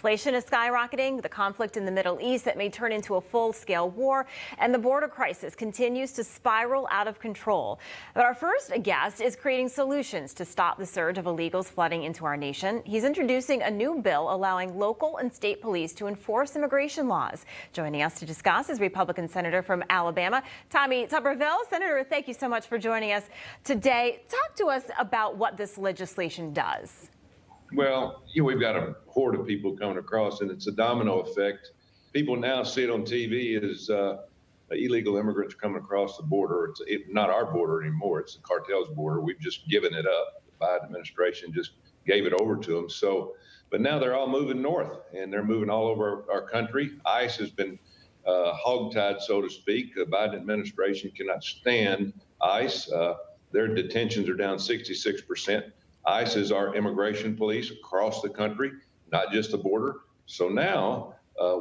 Inflation is skyrocketing, the conflict in the Middle East that may turn into a full-scale war, and the border crisis continues to spiral out of control. But our first guest is creating solutions to stop the surge of illegals flooding into our nation. He's introducing a new bill allowing local and state police to enforce immigration laws. Joining us to discuss is Republican Senator from Alabama, Tommy Tuberville. Senator, thank you so much for joining us today. Talk to us about what this legislation does. Well, we've got a horde of people coming across, and it's a domino effect. People now see it on TV as illegal immigrants coming across the border. It's not our border anymore. It's the cartel's border. We've just given it up. The Biden administration just gave it over to them. But now they're all moving north, and they're moving all over our country. ICE has been hogtied, so to speak. The Biden administration cannot stand ICE. Their detentions are down 66%. ICE is our immigration police across the country, not just the border. So now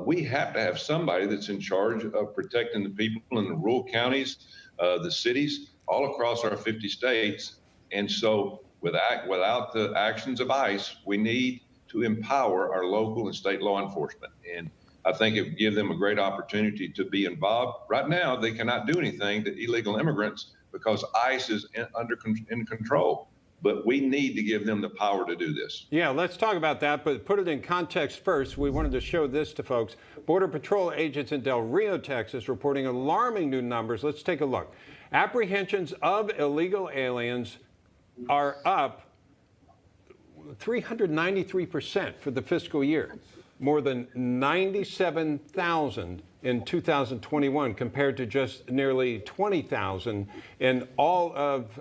we have to have somebody that's in charge of protecting the people in the rural counties, the cities, all across our 50 states. And so without the actions of ICE, we need to empower our local and state law enforcement. And I think it would give them a great opportunity to be involved. Right now, they cannot do anything to illegal immigrants because ICE is in control. But we need to give them the power to do this. Yeah, let's talk about that, but put it in context first. We wanted to show this to folks. Border Patrol agents in Del Rio, Texas, reporting alarming new numbers. Let's take a look. Apprehensions of illegal aliens are up 393% for the fiscal year, more than 97,000 in 2021 compared to just nearly 20,000 in all of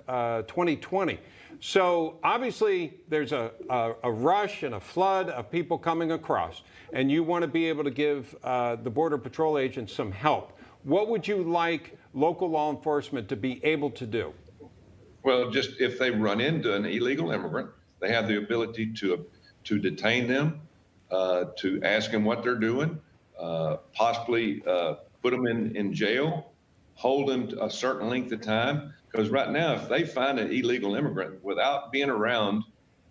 2020. So obviously there's a rush and a flood of people coming across, and you want to be able to give the Border Patrol agents some help. What would you like local law enforcement to be able to do? Well, just if they run into an illegal immigrant, they have the ability to detain them, to ask them what they're doing, possibly put them in jail, hold them to a certain length of time. Because right now, if they find an illegal immigrant without being around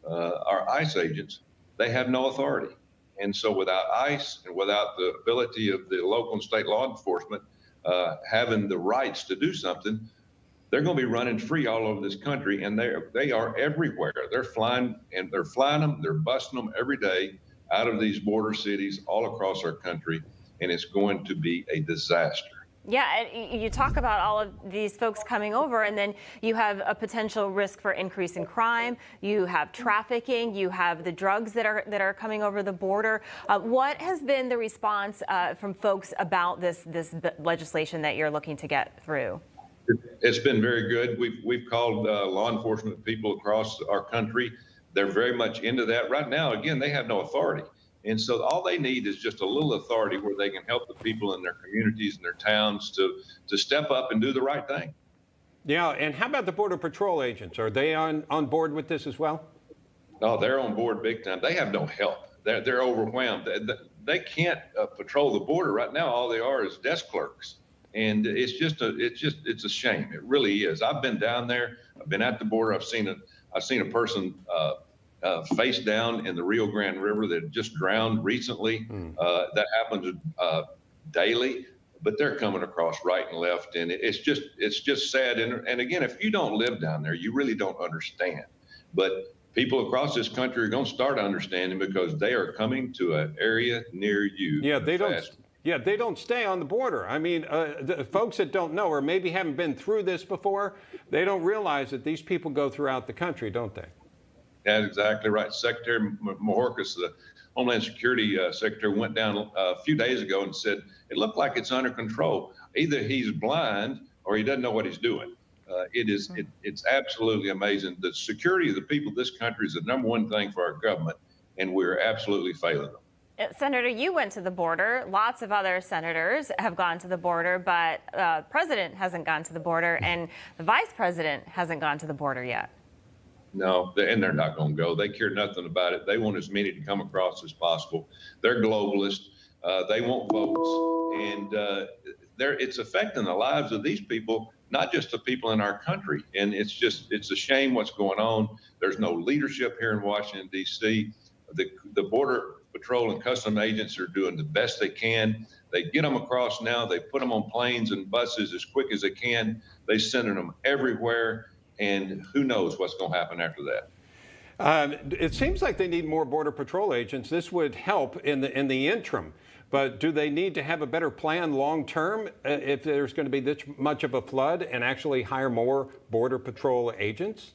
our ICE agents, they have no authority. And so without ICE and without the ability of the local and state law enforcement having the rights to do something, they're going to be running free all over this country, and they are everywhere. They're flying them, they're busting them every day out of these border cities all across our country, and it's going to be a disaster. Yeah, you talk about all of these folks coming over, and then you have a potential risk for increase in crime. You have trafficking. You have the drugs that are coming over the border. What has been the response from folks about this legislation that you're looking to get through? It's been very good. We've called law enforcement people across our country. They're very much into that. Right now, again, they have no authority. And so all they need is just a little authority where they can help the people in their communities and their towns to step up and do the right thing. Yeah, and how about the Border Patrol agents? Are they on board with this as well? No, they're on board big time. They have no help. They're overwhelmed. They can't patrol the border right now. All they are is desk clerks. And it's a shame. It really is. I've been down there. I've been at the border. I've seen a person face down in the Rio Grande River that just drowned recently. That happens daily, but they're coming across right and left, and it's just sad. And again, if you don't live down there, you really don't understand. But people across this country are going to start understanding because they are coming to an area near you. Yeah, they don't stay on the border. I mean, the folks that don't know or maybe haven't been through this before, they don't realize that these people go throughout the country, don't they? That's exactly right. Secretary Mayorkas, the Homeland Security Secretary, went down a few days ago and said it looked like it's under control. Either he's blind or he doesn't know what he's doing. It's absolutely amazing. The security of the people of this country is the number one thing for our government, and we're absolutely failing them. Senator, you went to the border. Lots of other senators have gone to the border, but the president hasn't gone to the border, and the vice president hasn't gone to the border yet. No, and they're not going to go. They care nothing about it. They want as many to come across as possible. They're globalists. They want votes. And it's affecting the lives of these people, not just the people in our country. And it's a shame what's going on. There's no leadership here in Washington, D.C. The Border Patrol and Customs agents are doing the best they can. They get them across now. They put them on planes and buses as quick as they can. They sending them everywhere, and who knows what's going to happen after that. It seems like they need more Border Patrol agents. This would help in the interim. But do they need to have a better plan long term if there's going to be this much of a flood and actually hire more Border Patrol agents?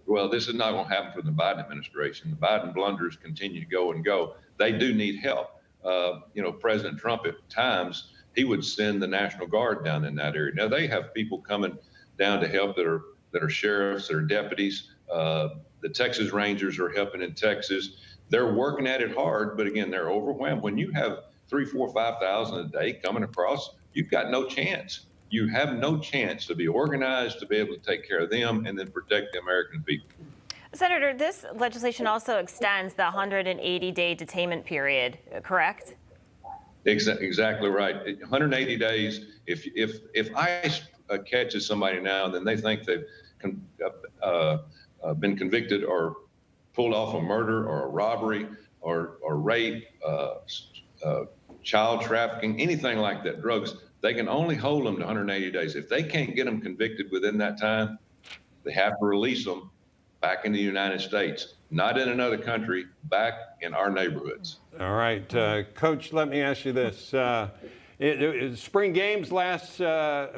Well, this is not going to happen for the Biden administration. The Biden blunders continue to go and go. They do need help. President Trump at times, he would send the National Guard down in that area. Now they have people coming down to help that are sheriffs, that are deputies. The Texas Rangers are helping in Texas. They're working at it hard, but again, they're overwhelmed. When you have 3,000, 4,000, 5,000 a day coming across, you've got no chance. You have no chance to be organized, to be able to take care of them and then protect the American people. Senator, this legislation also extends the 180-day detainment period, correct? Exactly right. 180 days. If ICE catches somebody now, then they think they've been convicted or pulled off a murder or a robbery or rape, child trafficking, anything like that, drugs. They can only hold them to 180 days. If they can't get them convicted within that time, they have to release them back in the United States, not in another country, back in our neighborhoods. All right, Coach, let me ask you this. Spring games last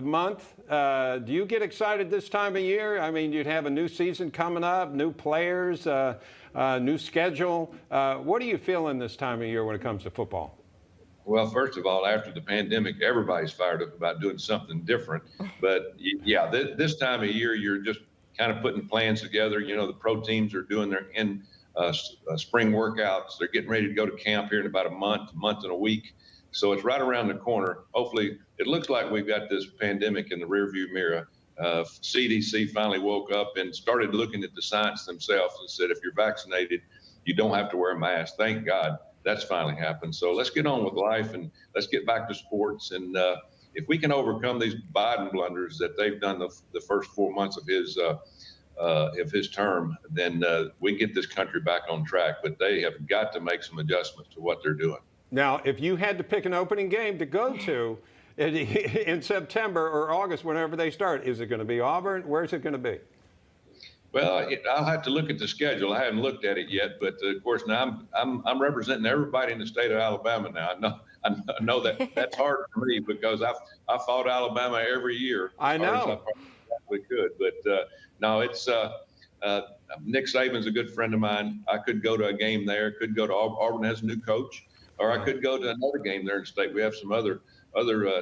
month. Do you get excited this time of year? I mean, you'd have a new season coming up, new players, new schedule. What are you feeling this time of year when it comes to football? Well, first of all, after the pandemic, everybody's fired up about doing something different. But yeah, this time of year, you're just kind of putting plans together. The pro teams are doing their spring workouts. They're getting ready to go to camp here in about a month and a week. So it's right around the corner. Hopefully, it looks like we've got this pandemic in the rearview mirror. CDC finally woke up and started looking at the science themselves and said, if you're vaccinated, you don't have to wear a mask. Thank God that's finally happened. So let's get on with life and let's get back to sports. And if we can overcome these Biden blunders that they've done the first 4 months of his term, then we get this country back on track. But they have got to make some adjustments to what they're doing. Now, if you had to pick an opening game to go to in September or August, whenever they start, is it going to be Auburn? Where's it going to be? Well, I'll have to look at the schedule. I haven't looked at it yet, but of course now I'm representing everybody in the state of Alabama now. I know that that's hard for me because I fought Alabama every year. I know. We could, but no, it's Nick Saban's a good friend of mine. I could go to a game there. Could go to Auburn has a new coach, or I could go to another game there in state. We have some other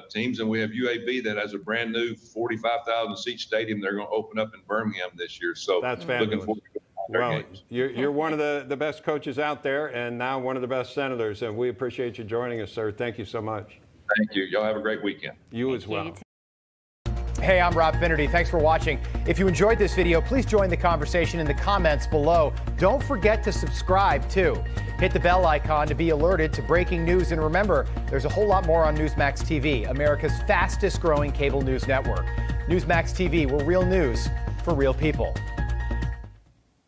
teams, and we have UAB that has a brand new 45,000 seat stadium they're going to open up in Birmingham this year. So that's fabulous. Looking forward to their games. You're one of the best coaches out there, and now one of the best senators, and we appreciate you joining us, sir. Thank you so much. Thank you. Y'all have a great weekend. You as well. Hey, I'm Rob Finnerty. Thanks for watching. If you enjoyed this video, please join the conversation in the comments below. Don't forget to subscribe, too. Hit the bell icon to be alerted to breaking news. And remember, there's a whole lot more on Newsmax TV, America's fastest growing cable news network. Newsmax TV, we're real news for real people.